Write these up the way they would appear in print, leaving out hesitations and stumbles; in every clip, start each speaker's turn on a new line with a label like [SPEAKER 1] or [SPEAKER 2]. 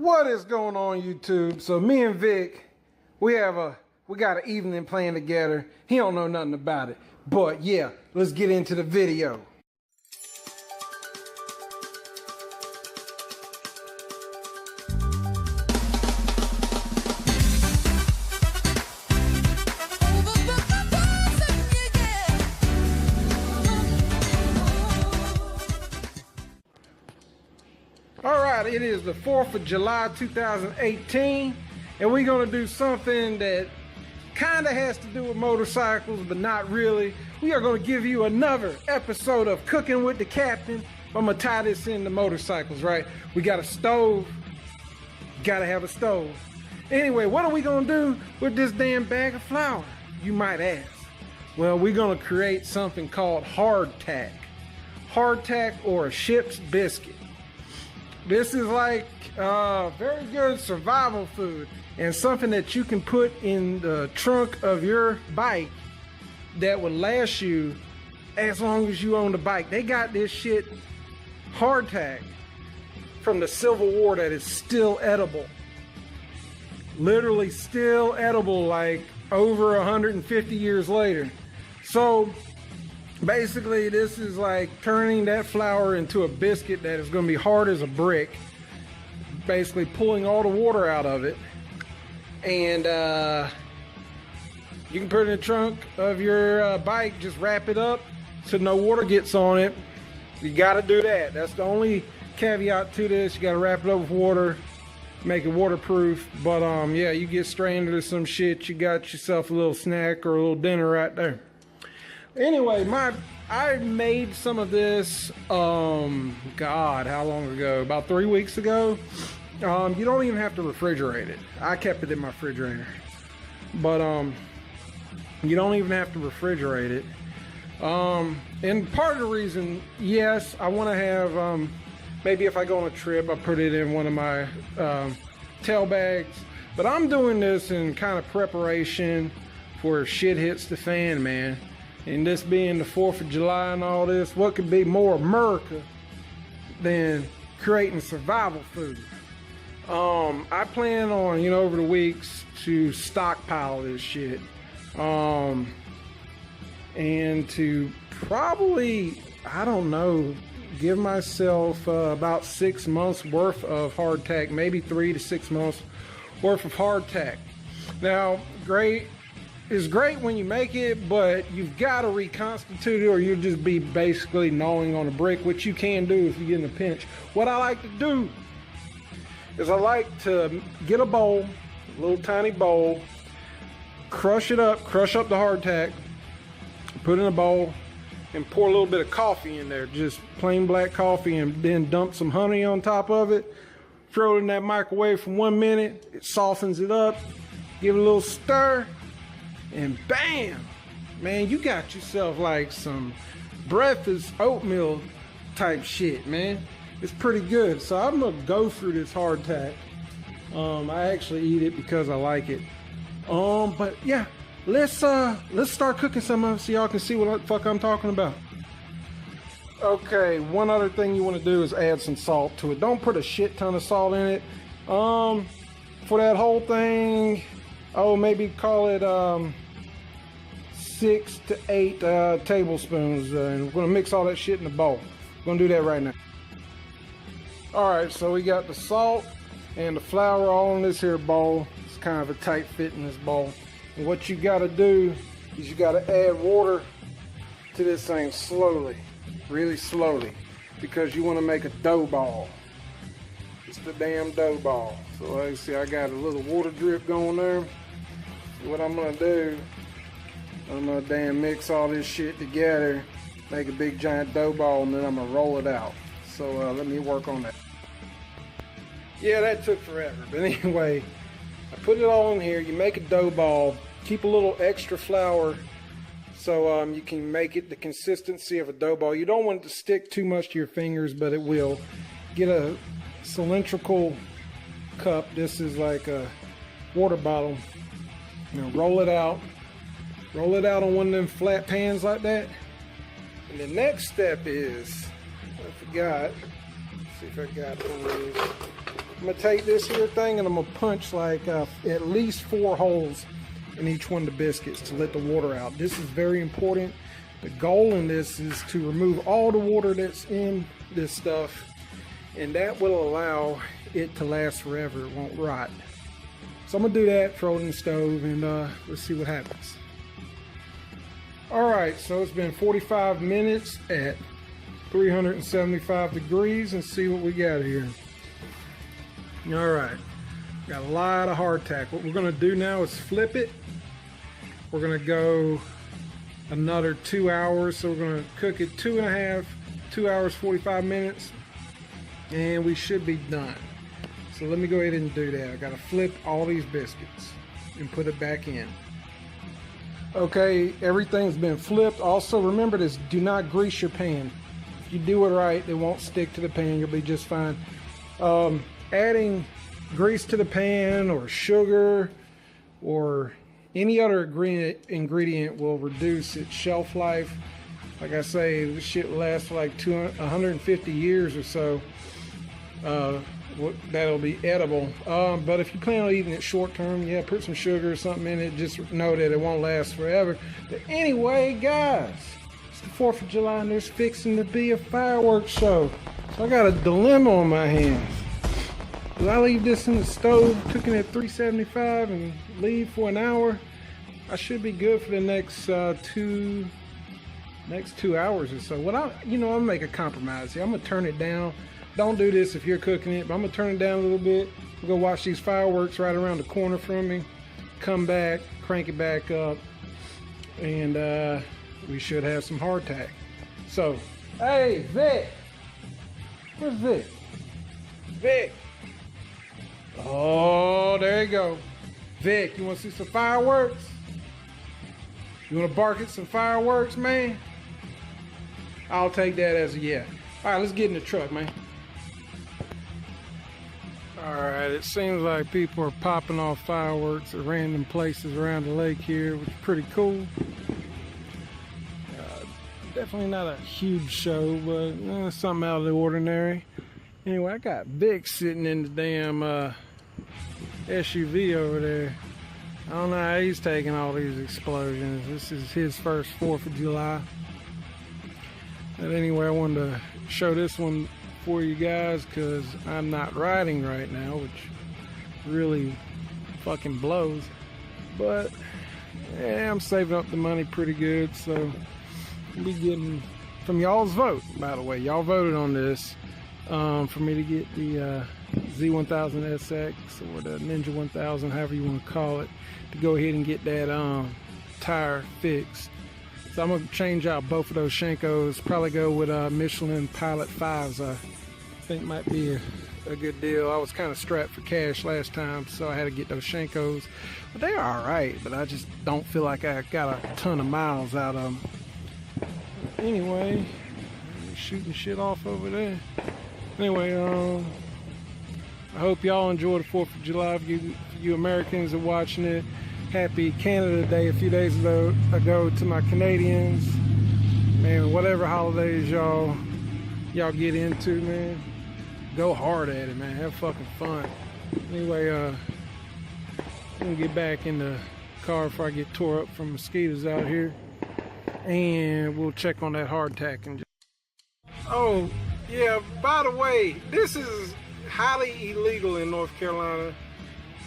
[SPEAKER 1] What is going on, YouTube? So me and Vic, we got an evening plan together. He don't know nothing about it, but yeah, let's get into the video. Alright, it is the 4th of July 2018, and we're going to do something that kind of has to do with motorcycles, but not really. We are going to give you another episode of Cooking with the Captain. I'm going to tie this into motorcycles, right? We got a stove. Got to have a stove. Anyway, what are we going to do with this damn bag of flour, you might ask? Well, we're going to create something called hardtack. Hardtack, or a ship's biscuit. This is like very good survival food and something that you can put in the trunk of your bike that would last you as long as you own the bike. They got this shit hardtack from the Civil War that is still edible. Literally still edible, like over 150 years later. So basically, this is like turning that flour into a biscuit that is going to be hard as a brick. Basically pulling all the water out of it. And you can put it in the trunk of your bike, just wrap it up so no water gets on it. You got to do that. That's the only caveat to this. You got to wrap it up with water, make it waterproof. But yeah, you get straight into some shit, you got yourself a little snack or a little dinner right there. Anyway, I made some of this, God, how long ago? About 3 weeks ago. You don't even have to refrigerate it. I kept it in my refrigerator. But, you don't even have to refrigerate it. And part of the reason, yes, I want to have, maybe if I go on a trip, I put it in one of my, tail bags. But I'm doing this in kind of preparation for shit hits the fan, man. And this being the 4th of July and all this, what could be more America than creating survival food? I plan on, you know, over the weeks to stockpile this shit. And to probably, I don't know, give myself about 6 months worth of hardtack, maybe 3 to 6 months worth of hardtack. Now, it's great when you make it, but you've got to reconstitute it or you'll just be basically gnawing on a brick, which you can do if you get in a pinch. What I like to do is I like to get a bowl, a little tiny bowl, crush it up, crush up the hardtack, put it in a bowl, and pour a little bit of coffee in there, just plain black coffee, and then dump some honey on top of it, throw it in that microwave for 1 minute, it softens it up, give it a little stir, and bam, man, you got yourself like some breakfast oatmeal type shit, man. It's pretty good. So I'm gonna go through this hardtack. I actually eat it because I like it. But yeah, let's start cooking some of it so y'all can see what the fuck I'm talking about. Okay, one other thing you want to do is add some salt to it. Don't put a shit ton of salt in it. For that whole thing, maybe call it 6 to 8 tablespoons, and we're gonna mix all that shit in the bowl. We're gonna do that right now. All right, so we got the salt and the flour all in this here bowl. It's kind of a tight fit in this bowl. And what you gotta do is you gotta add water to this thing slowly, really slowly, because you wanna make a dough ball. It's the damn dough ball. So like you see, I got a little water drip going there. So what I'm gonna do, I'm gonna damn mix all this shit together, make a big giant dough ball, and then I'm gonna roll it out. So let me work on that. Yeah, that took forever, but anyway, I put it all in here. You make a dough ball, keep a little extra flour so you can make it the consistency of a dough ball. You don't want it to stick too much to your fingers, but it will. Get a cylindrical cup. This is like a water bottle. Now roll it out. Roll it out on one of them flat pans like that. And the next step is, I forgot, let's see if I got one of these. I'm gonna take this here thing and I'm gonna punch like at least 4 holes in each one of the biscuits to let the water out. This is very important. The goal in this is to remove all the water that's in this stuff, and that will allow it to last forever. It won't rot. So I'm gonna do that, throw it in the stove, and let's see what happens. All right, so it's been 45 minutes at 375 degrees, and see what we got here. All right, got a lot of hardtack. What we're gonna do now is flip it. We're gonna go another 2 hours, so we're gonna cook it 2 hours 45 minutes, and we should be done. So let me go ahead and do that. I gotta flip all these biscuits and put it back in. Okay, everything's been flipped. Also remember this, do not grease your pan. If you do it right, it won't stick to the pan, you'll be just fine. Adding grease to the pan or sugar or any other ingredient will reduce its shelf life. Like I say, this shit will last for like 150 years or so. That'll be edible. But if you plan on eating it short term, yeah, put some sugar or something in it. Just know that it won't last forever. But anyway, guys, it's the 4th of July and there's fixing to be a fireworks show. So I got a dilemma on my hands. Do I leave this in the stove cooking at 375 and leave for an hour? I should be good for the next 2 hours or so. I'm gonna make a compromise here. I'm gonna turn it down. Don't do this if you're cooking it, but I'm gonna turn it down a little bit. We'll go watch these fireworks right around the corner from me. Come back, crank it back up, and we should have some hardtack. So, hey, Vic. Where's Vic? Vic. Oh, there you go. Vic, you want to see some fireworks? You want to bark at some fireworks, man? I'll take that as a yeah. All right, let's get in the truck, man. All right, it seems like people are popping off fireworks at random places around the lake here, which is pretty cool. Definitely not a huge show, but something out of the ordinary. Anyway, I got Vic sitting in the damn SUV over there. I don't know how he's taking all these explosions. This is his first 4th of July. But anyway, I wanted to show this one for you guys because I'm not riding right now, which really fucking blows. But yeah, I'm saving up the money pretty good, so I'll be getting from y'all's vote. By the way, y'all voted on this for me to get the Z1000SX or the Ninja 1000, however you want to call it, to go ahead and get that tire fixed. So I'm gonna change out both of those Shenkos. Probably go with Michelin Pilot 5s. I think might be a good deal. I was kind of strapped for cash last time, so I had to get those Shenkos. But they are all right, but I just don't feel like I got a ton of miles out of them. Anyway, shooting shit off over there. Anyway, I hope y'all enjoy the 4th of July. For you Americans are watching it. Happy Canada Day a few days ago to my Canadians. Man, whatever holidays y'all get into, man, go hard at it, man. Have fucking fun. Anyway, I'm gonna get back in the car before I get tore up from mosquitoes out here, and we'll check on that hardtack. Oh yeah, by the way, this is highly illegal in North Carolina.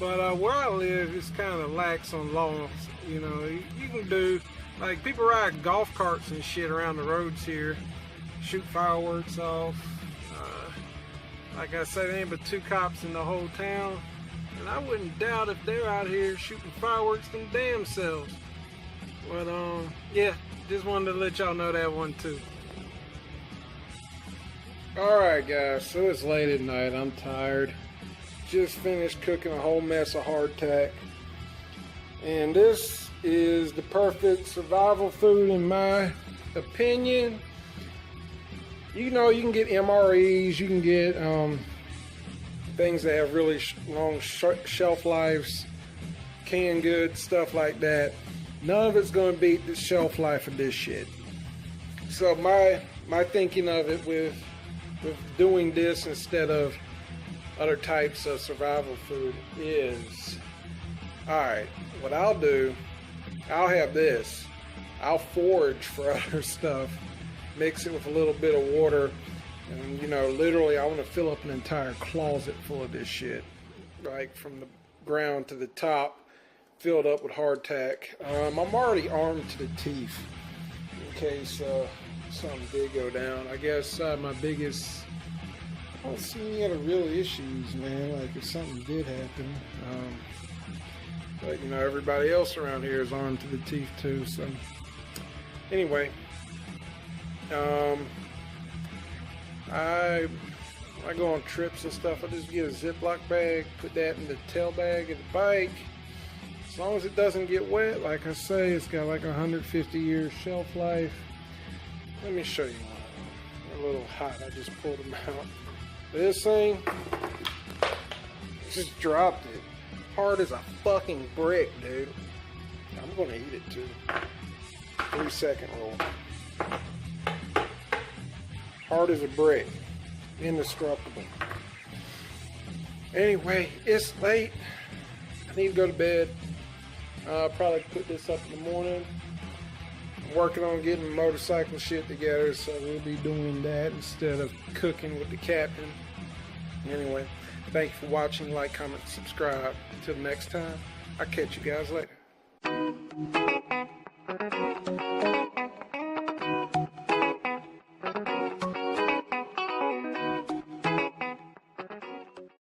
[SPEAKER 1] But where I live, it's kind of lax on laws. You know, you can do, like, people ride golf carts and shit around the roads here, shoot fireworks off. Like I said, there ain't but 2 cops in the whole town. And I wouldn't doubt if they're out here shooting fireworks them damn selves. But, yeah, just wanted to let y'all know that one too. Alright guys, so it's late at night, I'm tired. Just finished cooking a whole mess of hardtack, and this is the perfect survival food in my opinion. You know, you can get MREs, you can get things that have really long shelf lives, canned goods, stuff like that. None of it's going to beat the shelf life of this shit. So my thinking of it with doing this instead of other types of survival food is, alright, what I'll do, I'll have this. I'll forage for other stuff, mix it with a little bit of water, and you know, literally I want to fill up an entire closet full of this shit. Like from the ground to the top, filled up with hardtack. I'm already armed to the teeth in case something did go down. I guess my biggest, I don't see any other real issues, man, like if something did happen. But you know, everybody else around here is armed to the teeth too, so anyway, I go on trips and stuff, I just get a Ziploc bag, put that in the tail bag of the bike. As long as it doesn't get wet, like I say, it's got like 150 years shelf life. Let me show you one. They're a little hot, I just pulled them out. This thing, just dropped it. Hard as a fucking brick, dude. I'm gonna eat it too. 3-second roll. Hard as a brick. Indestructible. Anyway, it's late. I need to go to bed. I'll probably put this up in the morning. I'm working on getting motorcycle shit together, so we'll be doing that instead of cooking with the captain. Anyway, thank you for watching. Like, comment, subscribe. Until next time, I'll catch you guys later.